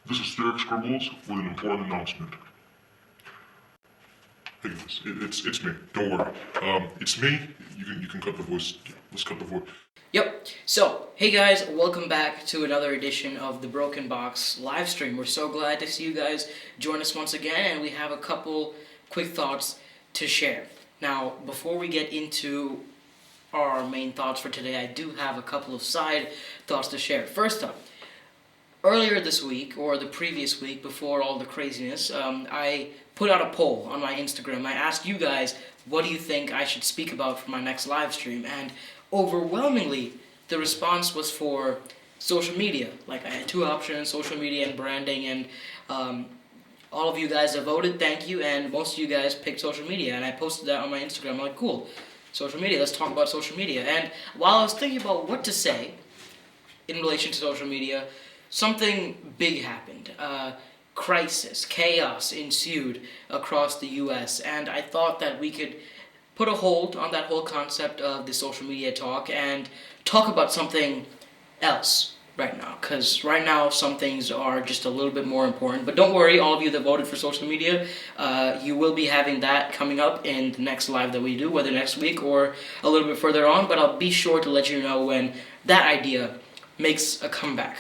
This is Derek Scribbles with an important announcement. Hey guys, it's me. Don't worry. It's me. You can cut the voice. Yeah, let's cut the voice. Yep. So, hey guys, welcome back to another edition of the Broken Box live stream. We're so glad to see you guys join us once again, and we have a couple quick thoughts to share. Now, before we get into our main thoughts for today, I do have a couple of side thoughts to share. First up, earlier this week, or the previous week, before all the craziness, I put out a poll on my Instagram. I asked you guys, what do you think I should speak about for my next live stream? And overwhelmingly, the response was for social media. Like, I had two options, social media and branding, and all of you guys have voted, thank you, and most of you guys picked social media, and I posted that on my Instagram. I'm like, cool, social media, let's talk about social media. And while I was thinking about what to say in relation to social media, something big happened. Crisis, chaos ensued across the US, and I thought that we could put a hold on that whole concept of the social media talk and talk about something else right now, because right now some things are just a little bit more important. But don't worry, all of you that voted for social media, you will be having that coming up in the next live that we do, whether next week or a little bit further on, but I'll be sure to let you know when that idea makes a comeback.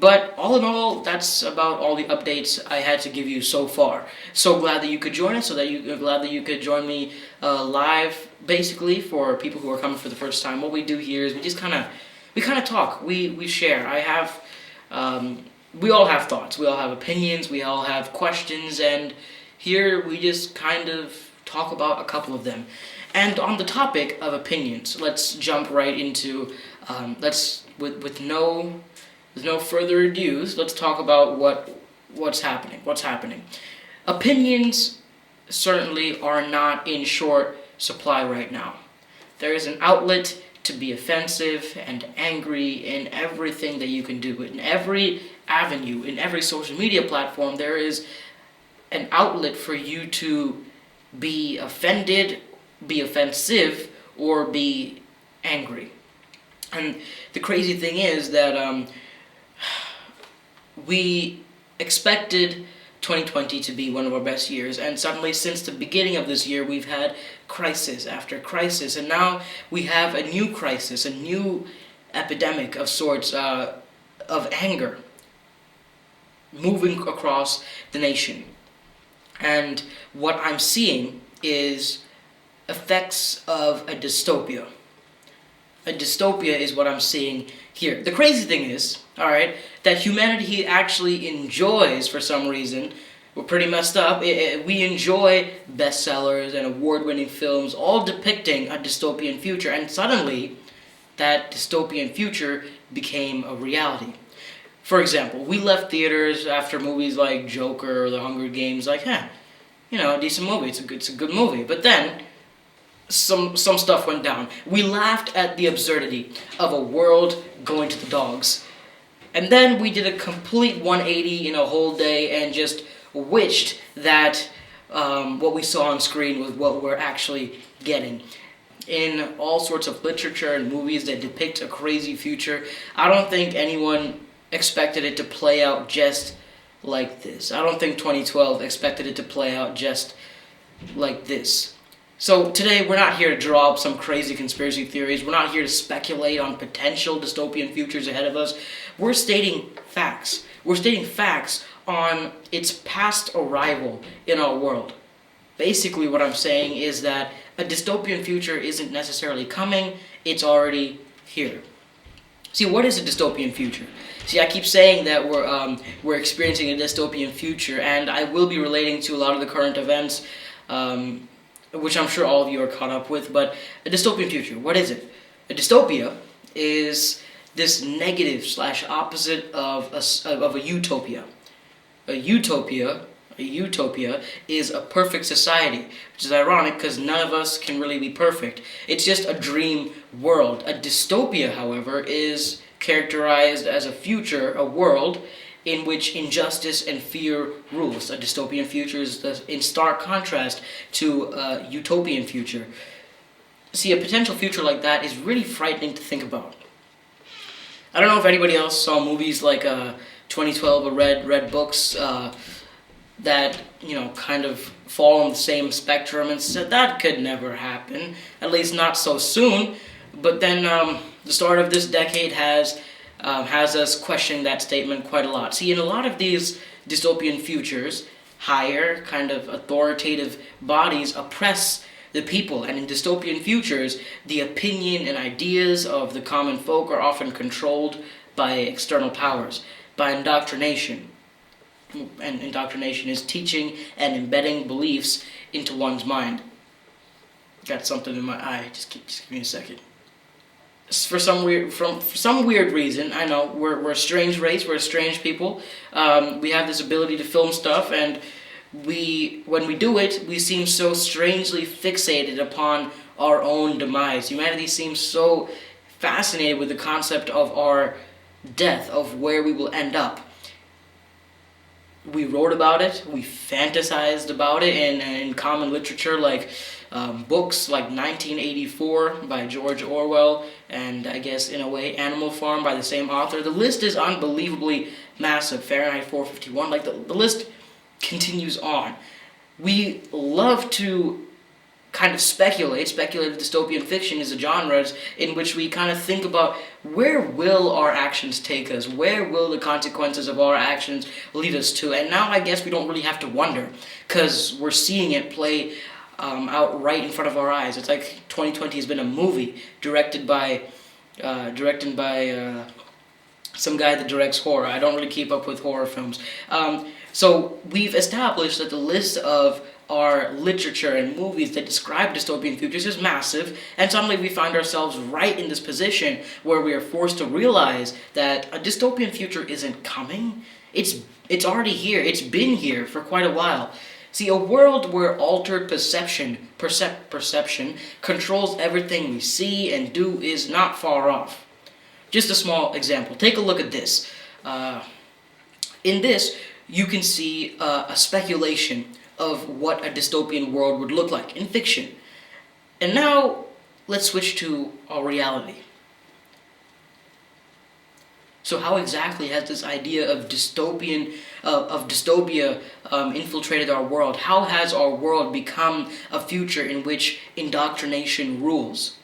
But all in all, that's about all the updates I had to give you so far. So glad that you could join us, glad that you could join me live, basically, for people who are coming for the first time. What we do here is we kind of talk, we share. We all have thoughts, we all have opinions, we all have questions, and here we just kind of talk about a couple of them. And on the topic of opinions, let's jump right into, with no further ado, let's talk about what's happening. Opinions certainly are not in short supply right now. There is an outlet to be offensive and angry in everything that you can do. In every avenue, in every social media platform, there is an outlet for you to be offended, be offensive, or be angry. And the crazy thing is that we expected 2020 to be one of our best years, and suddenly since the beginning of this year we've had crisis after crisis, and now we have a new crisis, a new epidemic of sorts, of anger moving across the nation. And what I'm seeing is effects of a dystopia. A dystopia is what I'm seeing here. The crazy thing is, alright, that humanity actually enjoys, for some reason, we're pretty messed up, we enjoy bestsellers and award-winning films all depicting a dystopian future, and suddenly that dystopian future became a reality. For example, we left theaters after movies like Joker or The Hunger Games, like, a decent movie, it's a good movie, but then some stuff went down. We laughed at the absurdity of a world going to the dogs. And then we did a complete 180 in a whole day and just wished that what we saw on screen was what we're actually getting. In all sorts of literature and movies that depict a crazy future, I don't think anyone expected it to play out just like this. I don't think 2012 expected it to play out just like this. So today, we're not here to draw up some crazy conspiracy theories. We're not here to speculate on potential dystopian futures ahead of us. We're stating facts. We're stating facts on its past arrival in our world. Basically, what I'm saying is that a dystopian future isn't necessarily coming, it's already here. See, what is a dystopian future? See, I keep saying that we're experiencing a dystopian future, and I will be relating to a lot of the current events, which I'm sure all of you are caught up with, but a dystopian future, what is it? A dystopia is this negative / opposite of a utopia. A utopia is a perfect society, which is ironic because none of us can really be perfect. It's just a dream world. A dystopia, however, is characterized as a future, a world, in which injustice and fear rules. A dystopian future is in stark contrast to a utopian future. See, a potential future like that is really frightening to think about. I don't know if anybody else saw movies like 2012 or read books that kind of fall on the same spectrum, and said that could never happen, at least not so soon. But then the start of this decade has us questioning that statement quite a lot. See, in a lot of these dystopian futures, higher kind of authoritative bodies oppress the people, and in dystopian futures, the opinion and ideas of the common folk are often controlled by external powers, by indoctrination. And indoctrination is teaching and embedding beliefs into one's mind. Got something in my eye. Just give me a second. For some weird reason, I know we're a strange race. We're a strange people. We have this ability to film stuff, and when we do it, we seem so strangely fixated upon our own demise. Humanity seems so fascinated with the concept of our death, of where we will end up. We wrote about it, we fantasized about it in common literature, like books like 1984 by George Orwell, and I guess in a way Animal Farm by the same author. The list is unbelievably massive. Fahrenheit 451, like the list continues on. We love to kind of speculative dystopian fiction is a genre in which we kind of think about where will our actions take us, where will the consequences of our actions lead us to, and now I guess we don't really have to wonder, because we're seeing it play out right in front of our eyes. It's like 2020 has been a movie directed by some guy that directs horror. I don't really keep up with horror films. So we've established that the list of our literature and movies that describe dystopian futures is massive, and suddenly we find ourselves right in this position where we are forced to realize that a dystopian future isn't coming. It's already here. It's been here for quite a while. See, a world where altered perception controls everything we see and do is not far off. Just a small example. Take a look at this. In this, you can see a speculation of what a dystopian world would look like in fiction. And now, let's switch to our reality. So how exactly has this idea of dystopia infiltrated our world? How has our world become a future in which indoctrination rules?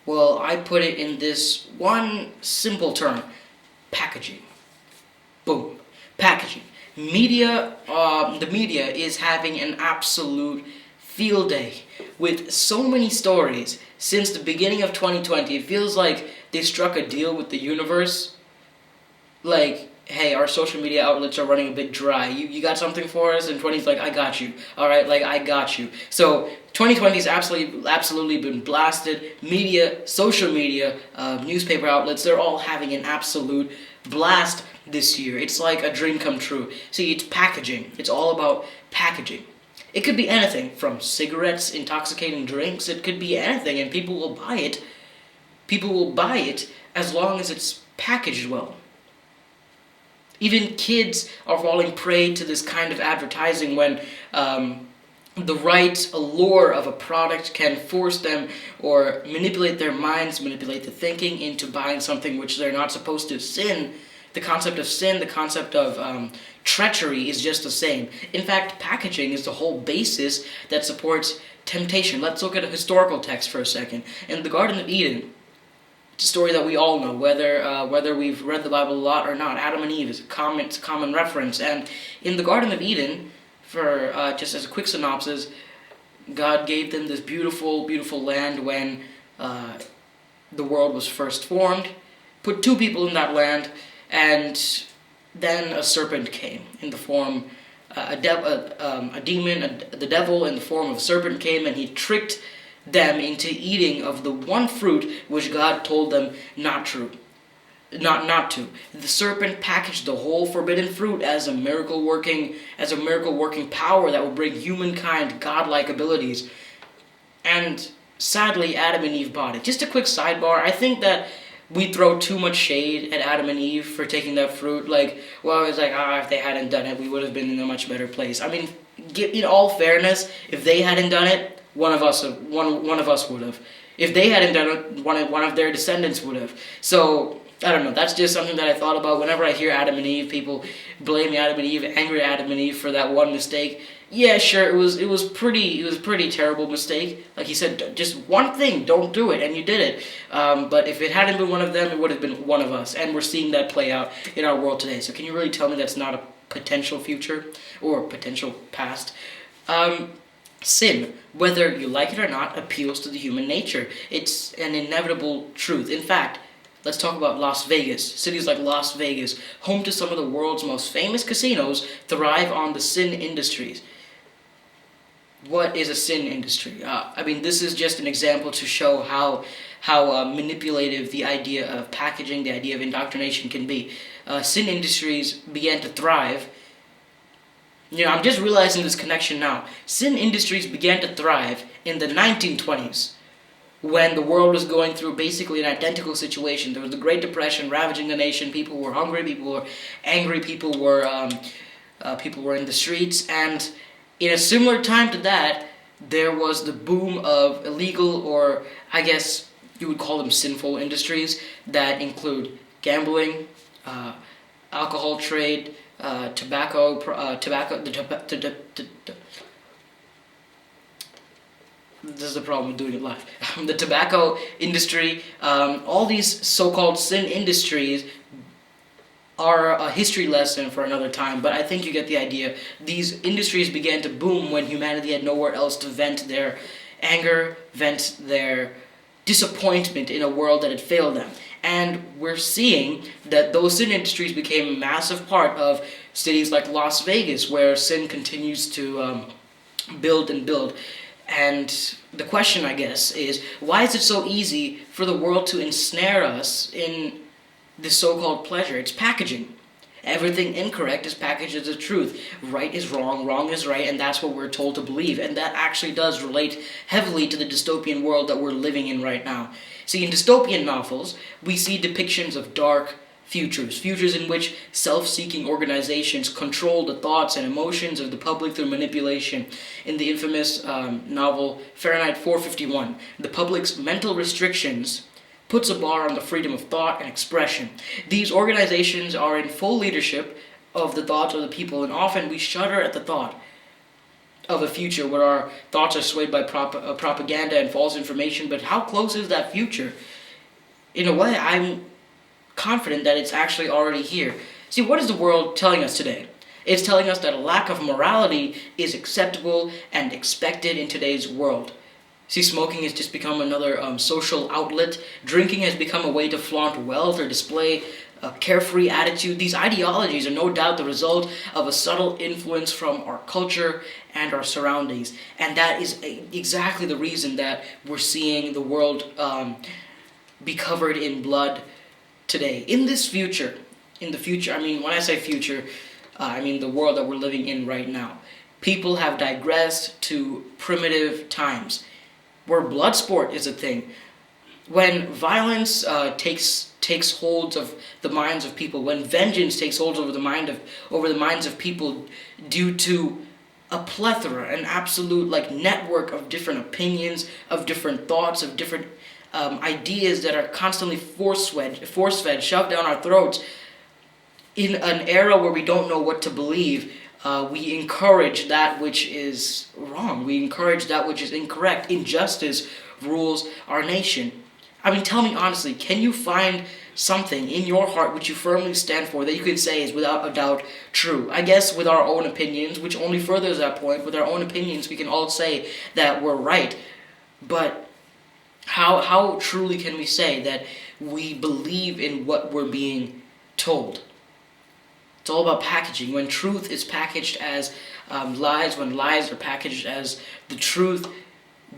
Well, I put it in this one simple term: packaging. Boom. Packaging. The media is having an absolute field day with so many stories since the beginning of 2020. It feels like they struck a deal with the universe. Like, hey, our social media outlets are running a bit dry. You got something for us? And 20's like, I got you. All right, like, I got you. So 2020's absolutely been blasted. Media, social media, newspaper outlets, they're all having an absolute blast this year. It's like a dream come true. See, it's packaging. It's all about packaging. It could be anything from cigarettes, intoxicating drinks. It could be anything, and people will buy it. People will buy it as long as it's packaged well. Even kids are falling prey to this kind of advertising when the right allure of a product can force them or manipulate their minds, manipulate the thinking into buying something which they're not supposed to. The concept of sin, the concept of treachery is just the same. In fact, packaging is the whole basis that supports temptation. Let's look at a historical text for a second. In the Garden of Eden, it's a story that we all know, whether we've read the Bible a lot or not. Adam and Eve is a common reference. And in the Garden of Eden, for just as a quick synopsis, God gave them this beautiful, beautiful land when the world was first formed, put two people in that land, and then a serpent came in the form, the devil in the form of a serpent came, and he tricked them into eating of the one fruit which God told them not to. The serpent packaged the whole forbidden fruit as a miracle working power that would bring humankind godlike abilities. And sadly, Adam and Eve bought it. Just a quick sidebar, I think that we throw too much shade at Adam and Eve for taking that fruit. Like, well, it's like, if they hadn't done it, we would have been in a much better place. I mean, in all fairness, if they hadn't done it, one of us would have. If they hadn't done it, one of their descendants would have. So I don't know. That's just something that I thought about whenever I hear Adam and Eve. People blaming Adam and Eve, angry at Adam and Eve for that one mistake. Yeah, sure. It was pretty terrible mistake. Like he said, just one thing, don't do it, and you did it. But if it hadn't been one of them, it would have been one of us, and we're seeing that play out in our world today. So can you really tell me that's not a potential future or potential past? Sin, whether you like it or not, appeals to the human nature. It's an inevitable truth. In fact, let's talk about Las Vegas. Cities like Las Vegas, home to some of the world's most famous casinos, thrive on the sin industries. What is a sin industry? I mean, this is just an example to show how manipulative the idea of packaging, the idea of indoctrination can be. Sin industries began to thrive. I'm just realizing this connection now. Sin industries began to thrive in the 1920s. When the world was going through basically an identical situation. There was the Great Depression ravaging the nation. People were hungry, people were angry, people were in the streets. And in a similar time to that, there was the boom of illegal, or I guess you would call them sinful industries that include gambling, alcohol trade, tobacco. This is the problem with doing it live. The tobacco industry, all these so-called sin industries are a history lesson for another time, but I think you get the idea. These industries began to boom when humanity had nowhere else to vent their anger, vent their disappointment in a world that had failed them. And we're seeing that those sin industries became a massive part of cities like Las Vegas, where sin continues to build and build. And the question, I guess, is why is it so easy for the world to ensnare us in this so-called pleasure? It's packaging. Everything incorrect is packaged as a truth. Right is wrong, wrong is right, and that's what we're told to believe. And that actually does relate heavily to the dystopian world that we're living in right now. See, in dystopian novels, we see depictions of dark futures in which self-seeking organizations control the thoughts and emotions of the public through manipulation. In the infamous novel Fahrenheit 451, the public's mental restrictions puts a bar on the freedom of thought and expression. These organizations are in full leadership of the thoughts of the people, and often we shudder at the thought of a future where our thoughts are swayed by propaganda and false information. But how close is that future? In a way, I'm confident that it's actually already here. See, what is the world telling us today? It's telling us that a lack of morality is acceptable and expected in today's world. See, smoking has just become another social outlet. Drinking has become a way to flaunt wealth or display a carefree attitude. These ideologies are no doubt the result of a subtle influence from our culture and our surroundings. And that is exactly the reason that we're seeing the world be covered in blood today. In the future, I mean, when I say future, I mean the world that we're living in right now. People have digressed to primitive times, where blood sport is a thing. When violence takes hold of the minds of people, when vengeance takes hold over the minds of people due to a plethora, an absolute network of different opinions, of different thoughts, of different ideas that are constantly force-fed, shoved down our throats. In an era where we don't know what to believe, we encourage that which is wrong. We encourage that which is incorrect. Injustice rules our nation. I mean, tell me honestly, can you find something in your heart which you firmly stand for that you could say is without a doubt true? I guess with our own opinions, which only furthers that point, with our own opinions we can all say that we're right. But how truly can we say that we believe in what we're being told? It's all about packaging. When truth is packaged as lies, when lies are packaged as the truth,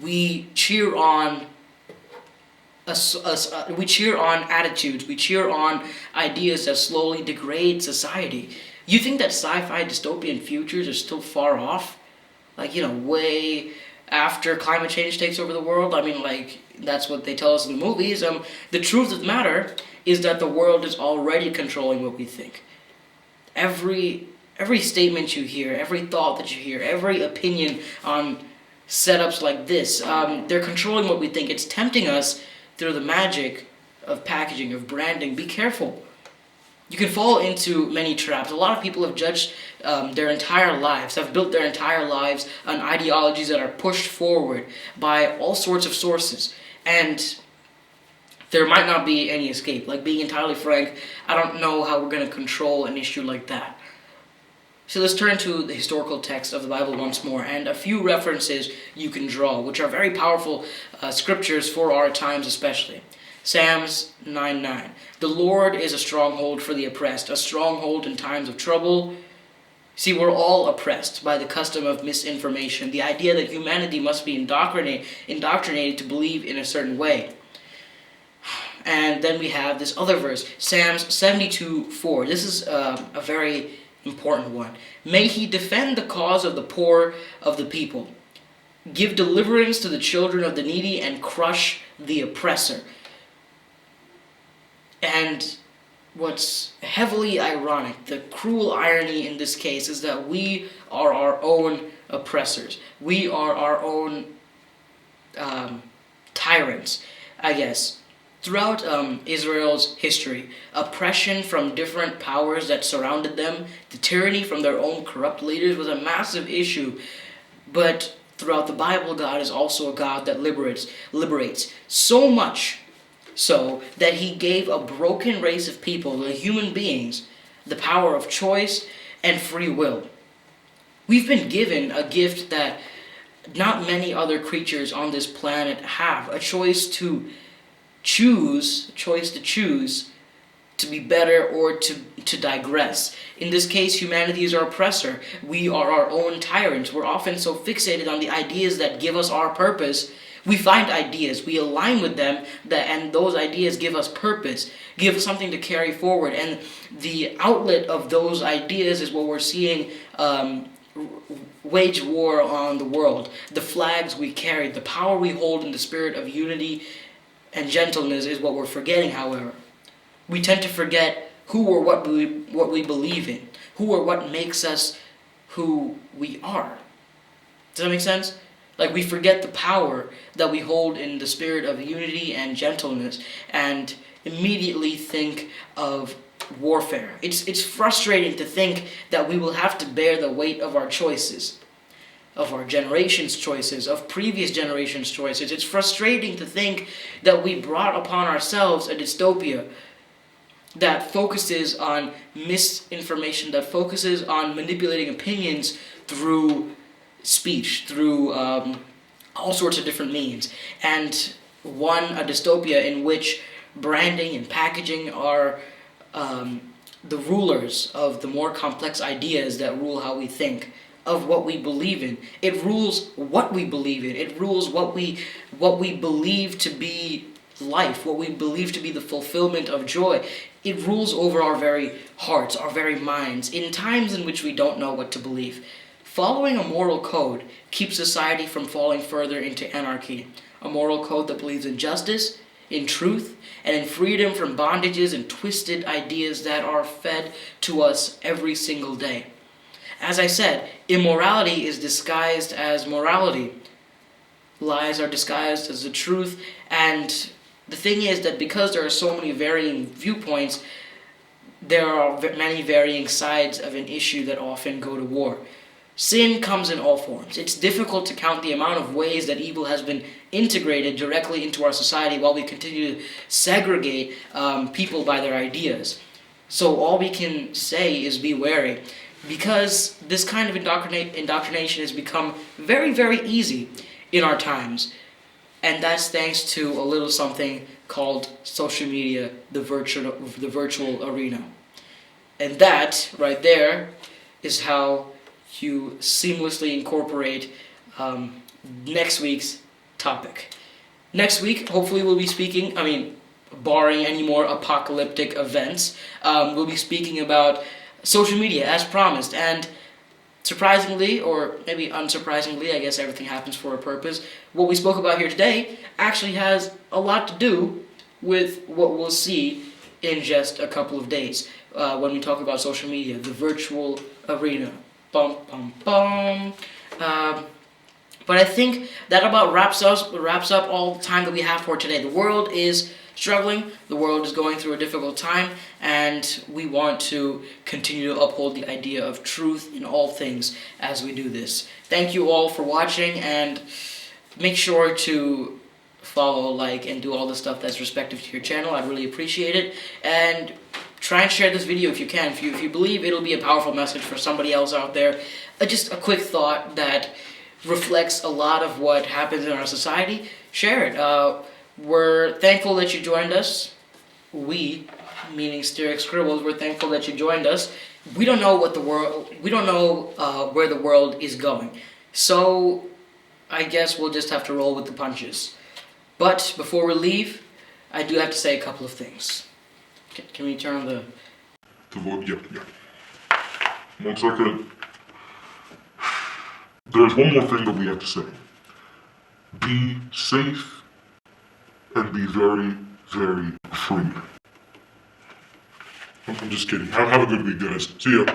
we cheer on we cheer on attitudes, we cheer on ideas that slowly degrade society. You think that sci-fi dystopian futures are still far off? Way after climate change takes over the world? I mean, that's what they tell us in the movies. The truth of the matter is that the world is already controlling what we think. Every statement you hear, every thought that you hear, every opinion on setups like this, they're controlling what we think. It's tempting us through the magic of packaging, of branding. Be careful. You can fall into many traps. A lot of people have judged their entire lives, have built their entire lives on ideologies that are pushed forward by all sorts of sources. And there might not be any escape. Like, being entirely frank, I don't know how we're going to control an issue like that. So let's turn to the historical text of the Bible once more, and a few references you can draw, which are very powerful scriptures for our times especially. Psalms 9:9. The Lord is a stronghold for the oppressed, a stronghold in times of trouble. See, we're all oppressed by the custom of misinformation, the idea that humanity must be indoctrinated to believe in a certain way. And then we have this other verse, Psalms 72:4. This is a very important one. May he defend the cause of the poor of the people, give deliverance to the children of the needy, and crush the oppressor. And what's heavily ironic, the cruel irony in this case, is that we are our own oppressors. We are our own tyrants, I guess. Throughout Israel's history, oppression from different powers that surrounded them, the tyranny from their own corrupt leaders was a massive issue. But throughout the Bible, God is also a God that liberates so much so that he gave a broken race of people, the human beings, the power of choice and free will. We've been given a gift that not many other creatures on this planet have, a choice to choose to be better or to digress. In this case, humanity is our oppressor. We are our own tyrants. We're often so fixated on the ideas that give us our purpose. We find ideas, we align with them, and those ideas give us purpose, give something to carry forward. And the outlet of those ideas is what we're seeing wage war on the world. The flags we carry, the power we hold in the spirit of unity and gentleness is what we're forgetting, however. We tend to forget who or what we believe in, who or what makes us who we are. Does that make sense? Like, we forget the power that we hold in the spirit of unity and gentleness and immediately think of warfare. It's frustrating to think that we will have to bear the weight of our choices, of our generation's choices, of previous generations' choices. It's frustrating to think that we brought upon ourselves a dystopia that focuses on misinformation, that focuses on manipulating opinions through speech, through all sorts of different means. And a dystopia in which branding and packaging are the rulers of the more complex ideas that rule how we think, of what we believe in. It rules what we believe in. It rules what we believe to be life, what we believe to be the fulfillment of joy. It rules over our very hearts, our very minds, in times in which we don't know what to believe. Following a moral code keeps society from falling further into anarchy. A moral code that believes in justice, in truth, and in freedom from bondages and twisted ideas that are fed to us every single day. As I said, immorality is disguised as morality. Lies are disguised as the truth, and the thing is that because there are so many varying viewpoints, there are many varying sides of an issue that often go to war. Sin comes in all forms. It's difficult to count the amount of ways that evil has been integrated directly into our society while we continue to segregate people by their ideas. So all we can say is be wary, because this kind of indoctrination has become very, very easy in our times. And that's thanks to a little something called social media, the virtual arena. And that, right there, is how you seamlessly incorporate next week's topic. Next week, hopefully we'll be speaking, barring any more apocalyptic events, we'll be speaking about social media as promised. And surprisingly, or maybe unsurprisingly, I guess everything happens for a purpose, what we spoke about here today actually has a lot to do with what we'll see in just a couple of days when we talk about social media, the virtual arena. Bum, bum, bum. But I think that about wraps up all the time that we have for today. The world is struggling. The world is going through a difficult time, and we want to continue to uphold the idea of truth in all things as we do this. Thank you all for watching, and make sure to follow, like, and do all the stuff that's respective to your channel. I'd really appreciate it. And try and share this video if you can. If you believe it'll be a powerful message for somebody else out there. Just a quick thought that reflects a lot of what happens in our society. Share it. We're thankful that you joined us. We, meaning Stereo Scribbles, we're thankful that you joined us. We don't know where the world is going. So I guess we'll just have to roll with the punches. But before we leave, I do have to say a couple of things. Can we turn on the... Yeah. 1 second. There's one more thing that we have to say. Be safe and be very, very free. I'm just kidding. Have a good week, guys. See ya.